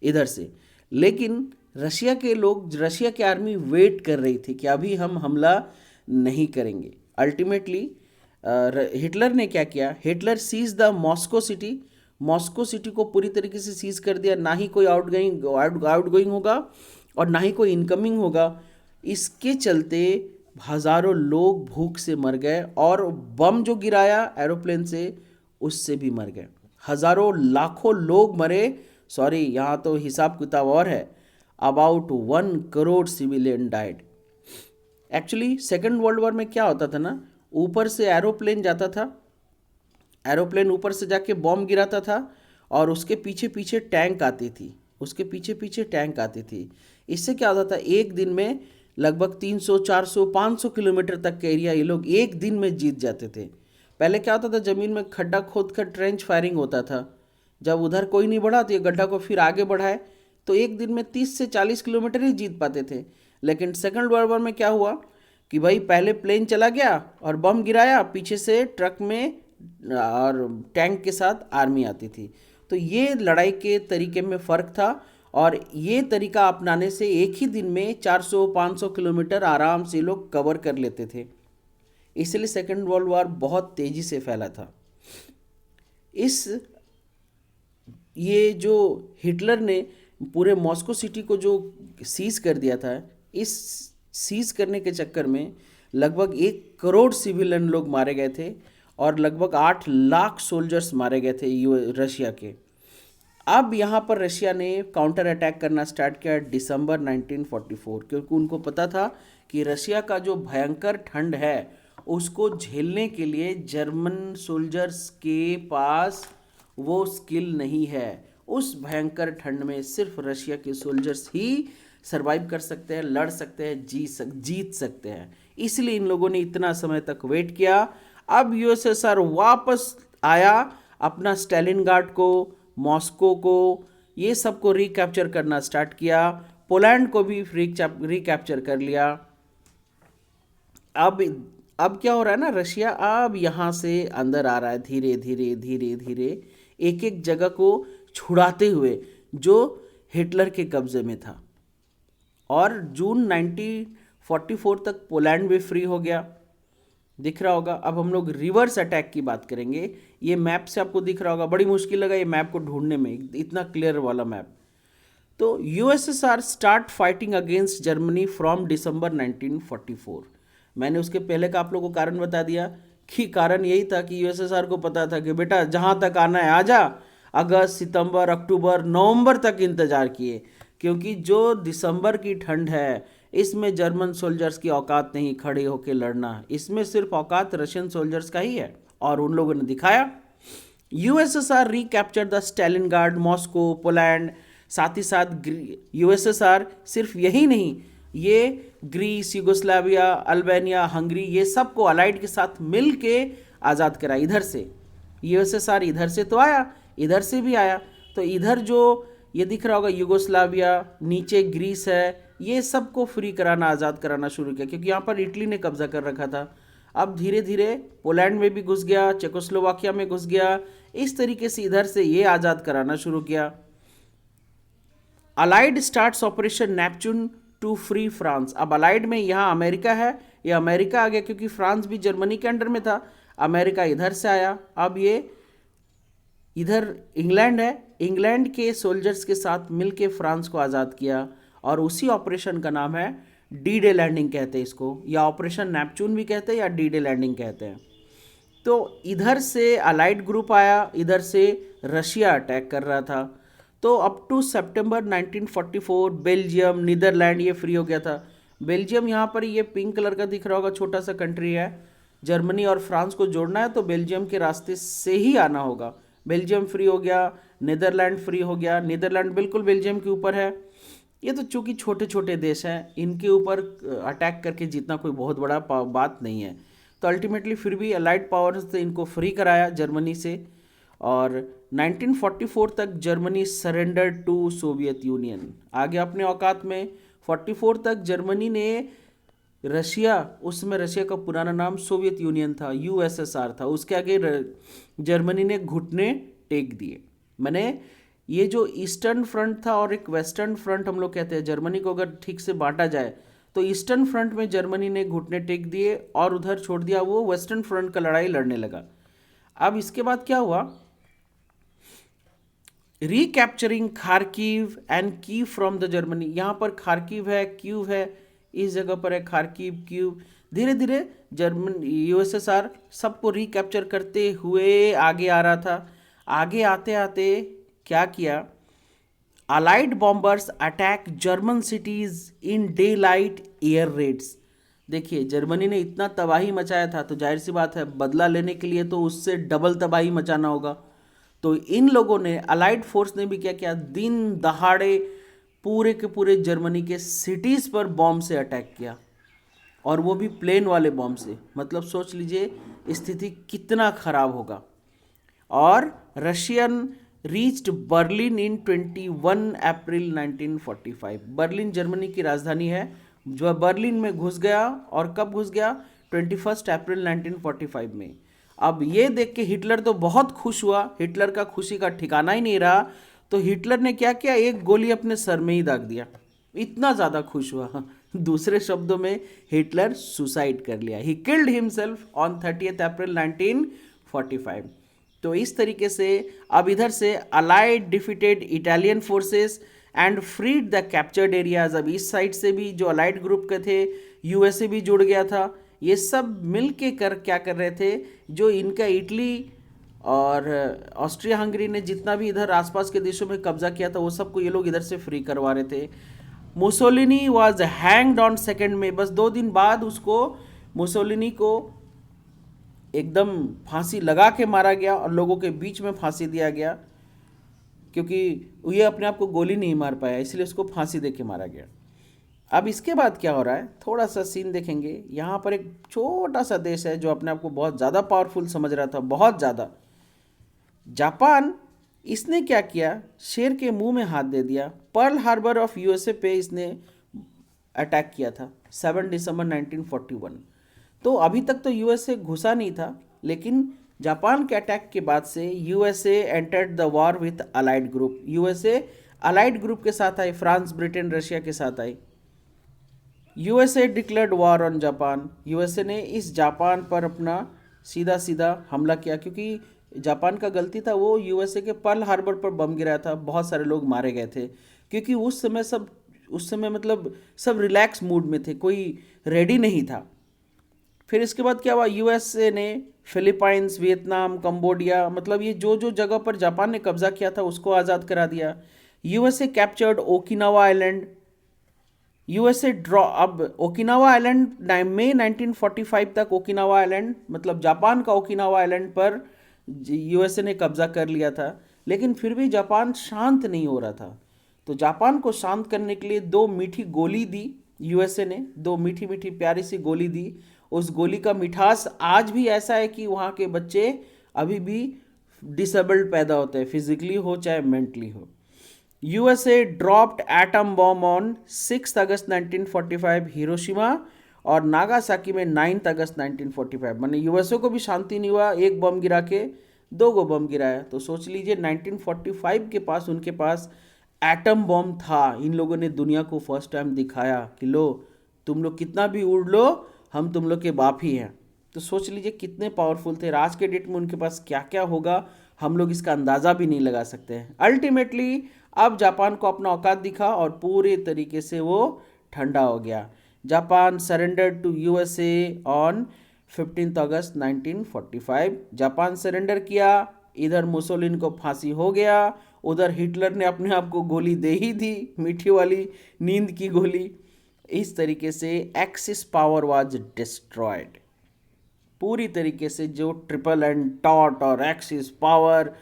इधर से। लेकिन रशिया के लोग, रशिया की आर्मी वेट कर रही थी कि अभी हम हमला नहीं करेंगे। अल्टीमेटली हिटलर ने क्या किया, Hitler seize the Moscow city, Moscow city को पूरी तरीके से सीज कर दिया। ना ही कोई आउटगोइंग होगा और ना ही कोई इनकमिंग होगा। इसके चलते हज़ारों लोग भूख से मर गए, और बम जो गिराया एरोप्लेन से उससे भी मर गए। हज़ारों लाखों लोग मरे, सॉरी यहाँ तो हिसाब किताब और है, about 1 crore civilian died. Actually second world war में क्या होता था ना, ऊपर से एरोप्लेन जाता था, एरोप्लेन ऊपर से जाके बॉम्ब गिराता था, और उसके पीछे पीछे टैंक आती थी, उसके पीछे पीछे टैंक आती थी। इससे क्या होता था, एक दिन में लगभग 300, 400, 500 किलोमीटर तक का एरिया ये लोग एक दिन में जीत जाते थे। पहले क्या होता था, ज़मीन में खड्डा खोद कर ट्रेंच फायरिंग होता था। जब उधर कोई नहीं बढ़ा तो ये गड्ढा को फिर आगे बढ़ाए, तो एक दिन में 30 से 40 किलोमीटर ही जीत पाते थे। लेकिन सेकंड वर्ल्ड वॉर में क्या हुआ कि भाई पहले प्लेन चला गया और बम गिराया, पीछे से ट्रक में और टैंक के साथ आर्मी आती थी। तो ये लड़ाई के तरीके में फ़र्क था और ये तरीका अपनाने से एक ही दिन में 400-500 किलोमीटर आराम से लोग कवर कर लेते थे। इसलिए सेकेंड वर्ल्ड वॉर बहुत तेज़ी से फैला था। इस ये जो हिटलर ने पूरे मॉस्को सिटी को जो सीज कर दिया था, इस सीज करने के चक्कर में लगभग 1 करोड़ सिविलियन लोग मारे गए थे और लगभग 8 लाख सोल्जर्स मारे गए थे रशिया के। अब यहाँ पर रशिया ने काउंटर अटैक करना स्टार्ट किया दिसंबर 1944, क्योंकि उनको पता था कि रशिया का जो भयंकर ठंड है उसको झेलने के लिए जर्मन सोल्जर्स के पास वो स्किल नहीं है। उस भयंकर ठंड में सिर्फ रशिया के सोल्जर्स ही सरवाइव कर सकते हैं, लड़ सकते हैं, जीत सकते हैं। इसलिए इन लोगों ने इतना समय तक वेट किया। अब यूएसएसआर वापस आया, अपना स्टालिनग्राड को, मॉस्को को, ये सब को रिकैप्चर करना स्टार्ट किया। पोलैंड को भी रिकैप्चर कर लिया। अब क्या हो रहा है ना, रशिया अब यहाँ से अंदर आ रहा है धीरे धीरे धीरे धीरे, एक एक जगह को छुड़ाते हुए जो हिटलर के कब्जे में था। और जून 1944 तक पोलैंड भी फ्री हो गया, दिख रहा होगा। अब हम लोग रिवर्स अटैक की बात करेंगे। ये मैप से आपको दिख रहा होगा, बड़ी मुश्किल लगा ये मैप को ढूंढने में, इतना क्लियर वाला मैप। तो USSR start fighting against Germany from December 1944। मैंने उसके पहले का आप लोगों को कारण बता दिया कि कारण यही था कि यूएसएसआर को पता था कि बेटा जहाँ तक आना है आजा। अगस्त, सितंबर, अक्टूबर, नवंबर तक इंतजार किए, क्योंकि जो दिसंबर की ठंड है इसमें जर्मन सोल्जर्स की औकात नहीं खड़े होकर लड़ना, इसमें सिर्फ औकात रशियन सोल्जर्स का ही है। और उन लोगों ने दिखाया। USSR recapture the Stalingrad, Moscow, Poland. साथ ही साथ यूएसएसआर सिर्फ यही नहीं, ये ग्रीस, यूगोस्लाविया, अल्बानिया, हंगरी, ये सब को अलाइड के साथ मिल के आज़ाद करा। इधर से यूएसएसआर इधर से तो आया, इधर से भी आया। तो इधर जो ये दिख रहा होगा यूगोस्लाविया, नीचे ग्रीस है, ये सब को फ्री कराना, आज़ाद कराना शुरू किया, क्योंकि यहाँ पर इटली ने कब्जा कर रखा था। अब धीरे धीरे पोलैंड में भी घुस गया, चेकोस्लोवाकिया में घुस गया। इस तरीके से इधर से ये आज़ाद कराना शुरू किया। Allied starts operation Neptune to free France. अब अलाइड में यहाँ अमेरिका है, ये अमेरिका आ गया क्योंकि फ्रांस भी जर्मनी के अंडर में था। अमेरिका इधर से आया। अब ये इधर इंग्लैंड है, इंग्लैंड के सोल्जर्स के साथ मिलके फ्रांस को आज़ाद किया और उसी ऑपरेशन का नाम है डी डे लैंडिंग कहते हैं इसको, या ऑपरेशन नेपच्यून भी कहते हैं या डी डे लैंडिंग कहते हैं। तो इधर से अलाइड ग्रुप आया, इधर से रशिया अटैक कर रहा था। तो अप टू सितंबर 1944 बेल्जियम, नीदरलैंड ये फ्री हो गया था। बेल्जियम यहाँ पर ये पिंक कलर का दिख रहा होगा, छोटा सा कंट्री है। जर्मनी और फ्रांस को जोड़ना है तो बेल्जियम के रास्ते से ही आना होगा। बेल्जियम फ्री हो गया, नीदरलैंड फ्री हो गया। नीदरलैंड बिल्कुल बेल्जियम के ऊपर है। ये तो चूंकि छोटे छोटे देश हैं, इनके ऊपर अटैक करके जीतना कोई बहुत बड़ा बात नहीं है। तो अल्टीमेटली फिर भी अलाइड पावर्स ने इनको फ्री कराया जर्मनी से। और 1944 तक Germany surrender to Soviet Union, आगे अपने औकात में। 44 तक जर्मनी ने रशिया, उसमें रशिया का पुराना नाम सोवियत यूनियन था, यूएसएसआर था, उसके आगे जर्मनी ने घुटने टेक दिए। मैंने ये जो ईस्टर्न फ्रंट था और एक वेस्टर्न फ्रंट हम लोग कहते हैं, जर्मनी को अगर ठीक से बांटा जाए तो ईस्टर्न फ्रंट में जर्मनी ने घुटने टेक दिए और उधर छोड़ दिया, वो वेस्टर्न फ्रंट का लड़ाई लड़ने लगा। अब इसके बाद क्या हुआ, recapturing Kharkiv and Kiev from the Germany. यहाँ पर खार्किव है, कीव है, इस जगह पर है खार्किव, कीव। धीरे धीरे जर्मन यूएसएसआर सबको रिकैप्चर करते हुए आगे आ रहा था। आगे आते आते क्या किया, allied bombers attack German cities in day light air Reds. देखिए जर्मनी ने इतना तबाही मचाया था, तो जाहिर सी बात है बदला लेने के लिए तो उससे डबल तबाही मचाना होगा। तो इन लोगों ने, अलाइड फोर्स ने भी क्या किया, दिन दहाड़े पूरे के पूरे जर्मनी के सिटीज़ पर बॉम्ब से अटैक किया, और वो भी प्लेन वाले बॉम्ब से। मतलब सोच लीजिए स्थिति कितना खराब होगा। और रशियन रीच्ड बर्लिन इन 21 अप्रैल 1945। बर्लिन जर्मनी की राजधानी है, जो बर्लिन में घुस गया। और कब घुस गया, 21 अप्रैल 1945 में। अब ये देख के हिटलर तो बहुत खुश हुआ, हिटलर का खुशी का ठिकाना ही नहीं रहा। तो हिटलर ने क्या किया, एक गोली अपने सर में ही दाग दिया, इतना ज़्यादा खुश हुआ। दूसरे शब्दों में हिटलर सुसाइड कर लिया। He killed himself on 30 April 1945। तो इस तरीके से अब इधर से allied defeated Italian forces and freed the captured areas. अब इस साइड से भी जो अलाइड ग्रुप के थे, यूएसए भी जुड़ गया था, ये सब मिल के क्या कर रहे थे, जो इनका इटली और ऑस्ट्रिया हंगरी ने जितना भी इधर आसपास के देशों में कब्जा किया था वो सबको ये लोग इधर से फ्री करवा रहे थे। मुसोलिनी वॉज हैंग्ड ऑन 2 मई। बस 2 दिन बाद उसको, मुसोलिनी को एकदम फांसी लगा के मारा गया और लोगों के बीच में फांसी दिया गया, क्योंकि ये अपने आप को गोली नहीं मार पाया, इसलिए उसको फांसी दे के मारा गया। अब इसके बाद क्या हो रहा है, थोड़ा सा सीन देखेंगे। यहाँ पर एक छोटा सा देश है जो अपने आप को बहुत ज़्यादा पावरफुल समझ रहा था, बहुत ज़्यादा, जापान। इसने क्या किया, शेर के मुंह में हाथ दे दिया। पर्ल हार्बर ऑफ यूएसए पे इसने अटैक किया था 7 दिसंबर 1941। तो अभी तक तो यूएसए घुसा नहीं था, लेकिन जापान के अटैक के बाद से USA entered the war with allied group. USA allied group के साथ आई, फ्रांस, ब्रिटेन, रशिया के साथ आई। USA declared war on Japan. USA ने इस जापान पर अपना सीधा सीधा हमला किया, क्योंकि जापान का गलती था, वो यूएसए के पर्ल हार्बर पर बम गिराया था, बहुत सारे लोग मारे गए थे, क्योंकि उस समय मतलब सब रिलैक्स मूड में थे, कोई रेडी नहीं था। फिर इसके बाद क्या हुआ, यूएसए ने फिलीपाइंस, वियतनाम, कंबोडिया, मतलब ये जो जो जगह पर जापान ने कब्जा किया था उसको आज़ाद करा दिया। USA captured Okinawa island. USA draw, अब ओकिनावा आइलैंड मई 1945 तक ओकिनावा आइलैंड, मतलब जापान का ओकिनावा आइलैंड पर यूएसए ने कब्जा कर लिया था। लेकिन फिर भी जापान शांत नहीं हो रहा था। तो जापान को शांत करने के लिए 2 मीठी गोली दी यूएसए ने, 2 मीठी मीठी प्यारी सी गोली दी। उस गोली का मिठास आज भी ऐसा है कि वहाँ के बच्चे अभी भी डिसेबल्ड पैदा होते हैं, फिजिकली हो चाहे मेंटली हो। USA dropped atom bomb on 6 August 1945 Hiroshima और नागासाकी में 9 अगस्त 1945। माने यूएसए को भी शांति नहीं हुआ, एक बम गिरा के 2 बम गिराया। तो सोच लीजिए 1945 के पास उनके पास एटम बॉम्ब था। इन लोगों ने दुनिया को फर्स्ट टाइम दिखाया कि लो, तुम लोग कितना भी उड़ लो, हम तुम लोग के बाप ही हैं। तो सोच लीजिए कितने पावरफुल थे। आज के डेट में उनके पास क्या क्या होगा हम लोग इसका अंदाज़ा भी नहीं लगा सकते हैं। अल्टीमेटली अब जापान को अपना औकात दिखा और पूरे तरीके से वो ठंडा हो गया। Japan surrender to USA on 15 August 1945। Japan surrender किया, इधर मुसोलिन को फांसी हो गया, उधर हिटलर ने अपने आप को गोली दे ही दी, मीठी वाली नींद की गोली। इस तरीके से एक्सिस पावर वाज डिस्ट्रॉयड। पूरी तरीके से जो ट्रिपल एंड टॉट और एक्सिस पावर,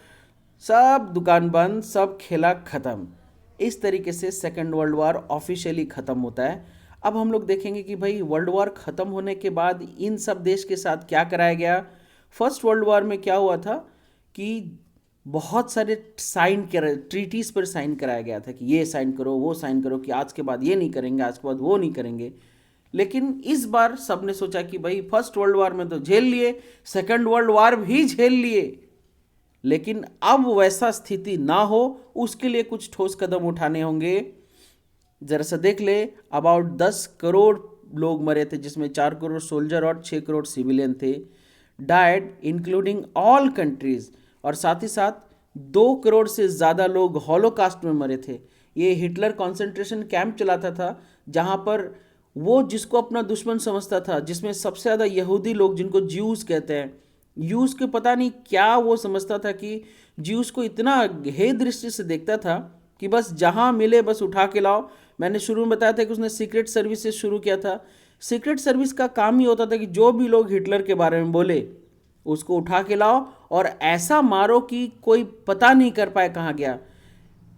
सब दुकान बंद, सब खेला ख़त्म। इस तरीके से सेकेंड वर्ल्ड वॉर ऑफिशियली ख़त्म होता है। अब हम लोग देखेंगे कि भाई वर्ल्ड वॉर ख़त्म होने के बाद इन सब देश के साथ क्या कराया गया। फर्स्ट वर्ल्ड वॉर में क्या हुआ था कि बहुत सारे ट्रीटीज़ पर साइन कराया गया था कि ये साइन करो, वो साइन करो, कि आज के बाद ये नहीं करेंगे, आज के बाद वो नहीं करेंगे। लेकिन इस बार सबने सोचा कि भाई फर्स्ट वर्ल्ड वॉर में तो झेल लिए, सेकेंड वर्ल्ड वॉर भी झेल लिए, लेकिन अब वैसा स्थिति ना हो उसके लिए कुछ ठोस कदम उठाने होंगे। जरा सा देख ले, अबाउट 10 करोड़ लोग मरे थे, जिसमें 4 करोड़ सोल्जर और 6 करोड़ सिविलियन थे। डाइड इंक्लूडिंग ऑल कंट्रीज, और साथ ही साथ 2 करोड़ से ज़्यादा लोग हॉलोकास्ट में मरे थे। ये हिटलर कॉन्सेंट्रेशन कैंप चलाता था, जहाँ पर वो जिसको अपना दुश्मन समझता था, जिसमें सबसे ज़्यादा यहूदी लोग, जिनको ज्यूज़ कहते हैं, ज्यूज़ के पता नहीं क्या वो समझता था कि ज्यूज़ को इतना हे दृष्टि से देखता था कि बस जहाँ मिले बस उठा के लाओ। मैंने शुरू में बताया था कि उसने सीक्रेट सर्विसेज शुरू किया था। सीक्रेट सर्विस का काम ही होता था कि जो भी लोग हिटलर के बारे में बोले उसको उठा के लाओ और ऐसा मारो कि कोई पता नहीं कर पाए कहाँ गया।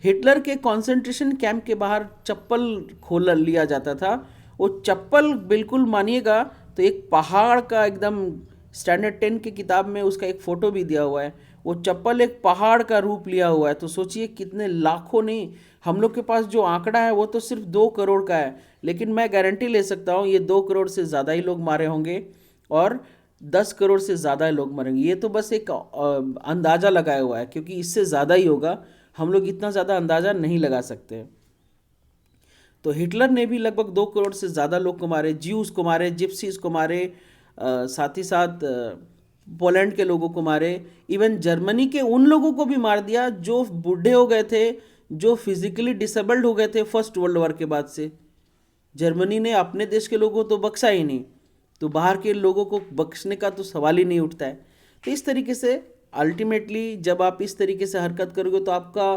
हिटलर के कॉन्सेंट्रेशन कैंप के बाहर चप्पल खोल लिया जाता था। वो चप्पल बिल्कुल मानिएगा तो एक पहाड़ का, एकदम स्टैंडर्ड 10 की किताब में उसका एक फ़ोटो भी दिया हुआ है, वो चप्पल एक पहाड़ का रूप लिया हुआ है। तो सोचिए कितने लाखों नहीं, हम लोग के पास जो आंकड़ा है वो तो सिर्फ 2 करोड़ का है, लेकिन मैं गारंटी ले सकता हूँ ये 2 करोड़ से ज़्यादा ही लोग मारे होंगे। और 10 करोड़ से ज़्यादा लोग मरेंगे। ये तो बस एक अंदाज़ा लगाया हुआ है, क्योंकि इससे ज़्यादा ही होगा, हम लोग इतना ज़्यादा अंदाज़ा नहीं लगा सकते। तो हिटलर ने भी लगभग 2 करोड़ से ज़्यादा लोग को मारे, ज्यूज़ को मारे, जिप्सीज को मारे, साथ ही साथ पोलैंड के लोगों को मारे, इवन जर्मनी के उन लोगों को भी मार दिया जो बूढ़े हो गए थे, जो फिजिकली डिसेबल्ड हो गए थे फर्स्ट वर्ल्ड वॉर के बाद से। जर्मनी ने अपने देश के लोगों को तो बख्शा ही नहीं, तो बाहर के लोगों को बख्शने का तो सवाल ही नहीं उठता है। तो इस तरीके से अल्टीमेटली जब आप इस तरीके से हरकत करोगे तो आपका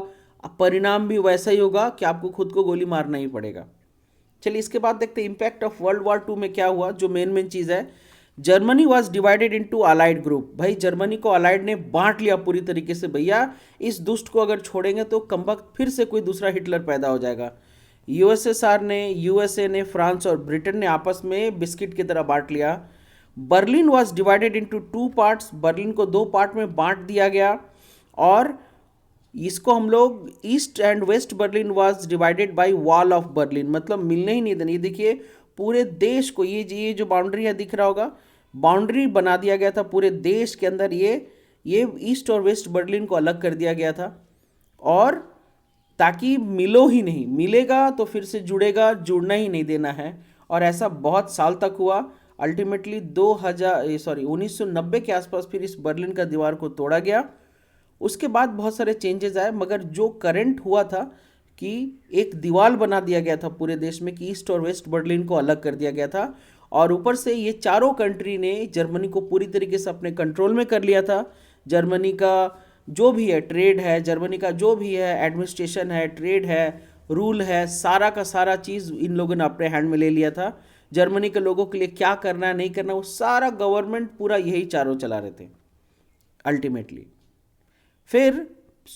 परिणाम भी वैसा ही होगा कि आपको खुद को गोली मारना ही पड़ेगा। चलिए इसके बाद देखते हैं इम्पैक्ट ऑफ वर्ल्ड वॉर 2 में क्या हुआ। जो मेन चीज़ है, Germany was divided into allied group. भाई जर्मनी को अलाइड ने बांट लिया पूरी तरीके से, भैया इस दुष्ट को अगर छोड़ेंगे तो कमबख्त फिर से कोई दूसरा हिटलर पैदा हो जाएगा। यूएसएसआर ने, यूएसए ने, फ्रांस और ब्रिटेन ने आपस में बिस्किट की तरह बांट लिया। Berlin was divided into 2 parts. Berlin को 2 पार्ट में बांट दिया गया, और इसको हम लोग east and west Berlin was divided by wall of Berlin, मतलब मिलने ही नहीं देना। ये देखिए पूरे देश को ये जो बाउंड्री है दिख रहा होगा, बाउंड्री बना दिया गया था पूरे देश के अंदर। ये ईस्ट और वेस्ट बर्लिन को अलग कर दिया गया था, और ताकि मिलो ही नहीं, मिलेगा तो फिर से जुड़ेगा, जुड़ना ही नहीं देना है। और ऐसा बहुत साल तक हुआ। अल्टीमेटली 1990 के आसपास फिर इस बर्लिन का दीवार को तोड़ा गया। उसके बाद बहुत सारे चेंजेस आए, मगर जो करंट हुआ था कि एक दीवार बना दिया गया था पूरे देश में, कि ईस्ट और वेस्ट बर्लिन को अलग कर दिया गया था, और ऊपर से ये चारों कंट्री ने जर्मनी को पूरी तरीके से अपने कंट्रोल में कर लिया था। जर्मनी का जो भी है ट्रेड है, जर्मनी का जो भी है एडमिनिस्ट्रेशन है, ट्रेड है, रूल है, सारा का सारा चीज़ इन लोगों ने अपने हैंड में ले लिया था। जर्मनी के लोगों के लिए क्या करना है नहीं करना, वो सारा गवर्नमेंट पूरा यही चारों चला रहे थे अल्टीमेटली। फिर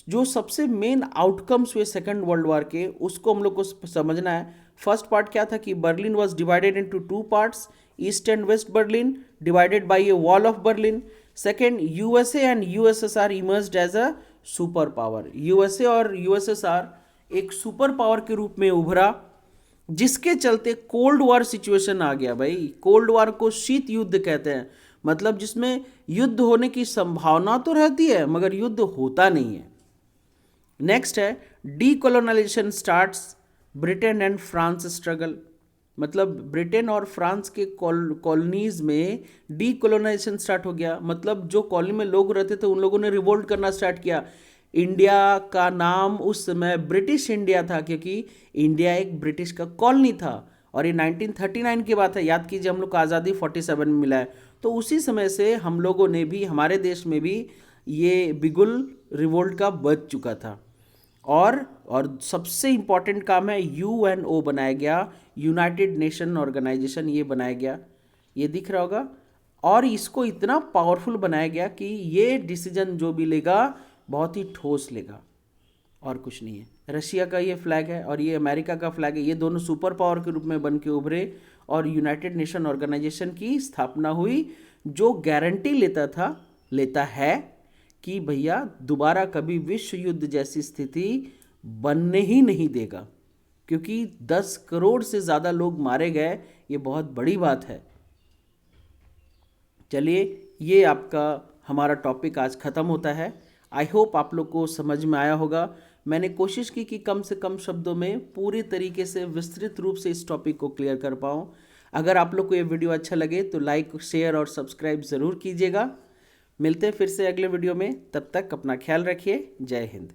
जो सबसे मेन आउटकम्स हुए सेकंड वर्ल्ड वॉर के, उसको हम लोग को समझना है। फर्स्ट पार्ट क्या था कि Berlin was divided into 2 parts, east and west Berlin divided by a wall of Berlin. Second, USA and USSR emerged as a super power. USA और यूएसएसआर एक सुपर पावर के रूप में उभरा, जिसके चलते कोल्ड वॉर सिचुएशन आ गया। भाई कोल्ड वॉर को शीत युद्ध कहते हैं, मतलब जिसमें युद्ध होने की संभावना तो रहती है मगर युद्ध होता नहीं है। नेक्स्ट है decolonisation starts, Britain and France struggle. मतलब ब्रिटेन और फ्रांस के कॉलोनीज में डीकोलोनाइजेशन स्टार्ट हो गया, मतलब जो कॉलोनी में लोग रहते थे उन लोगों ने रिवोल्ट करना स्टार्ट किया। इंडिया का नाम उस समय ब्रिटिश इंडिया था, क्योंकि इंडिया एक ब्रिटिश का कॉलोनी था, और ये 1939 की बात है। याद कीजिए हम लोग को आज़ादी 47 में मिला है, तो उसी समय से हम लोगों ने भी, हमारे देश में भी ये बिगुल रिवोल्ट का बच चुका था। और सबसे इम्पॉर्टेंट काम है यूएनओ बनाया गया, यूनाइटेड नेशन ऑर्गेनाइजेशन, ये बनाया गया, ये दिख रहा होगा। और इसको इतना पावरफुल बनाया गया कि ये डिसीजन जो भी लेगा बहुत ही ठोस लेगा, और कुछ नहीं है। रशिया का ये फ्लैग है और ये अमेरिका का फ्लैग है, ये दोनों सुपर पावर के रूप में बन के उभरे और यूनाइटेड नेशन ऑर्गेनाइजेशन की स्थापना हुई, जो गारंटी लेता है कि भैया दोबारा कभी विश्व युद्ध जैसी स्थिति बनने ही नहीं देगा, क्योंकि 10 करोड़ से ज़्यादा लोग मारे गए, ये बहुत बड़ी बात है। चलिए ये आपका हमारा टॉपिक आज ख़त्म होता है। आई होप आप लोग को समझ में आया होगा। मैंने कोशिश की कि कम से कम शब्दों में पूरी तरीके से विस्तृत रूप से इस टॉपिक को क्लियर कर पाऊँ। अगर आप लोग को ये वीडियो अच्छा लगे तो लाइक, शेयर और सब्सक्राइब ज़रूर कीजिएगा। मिलते हैं फिर से अगले वीडियो में, तब तक अपना ख्याल रखिए। जय हिंद।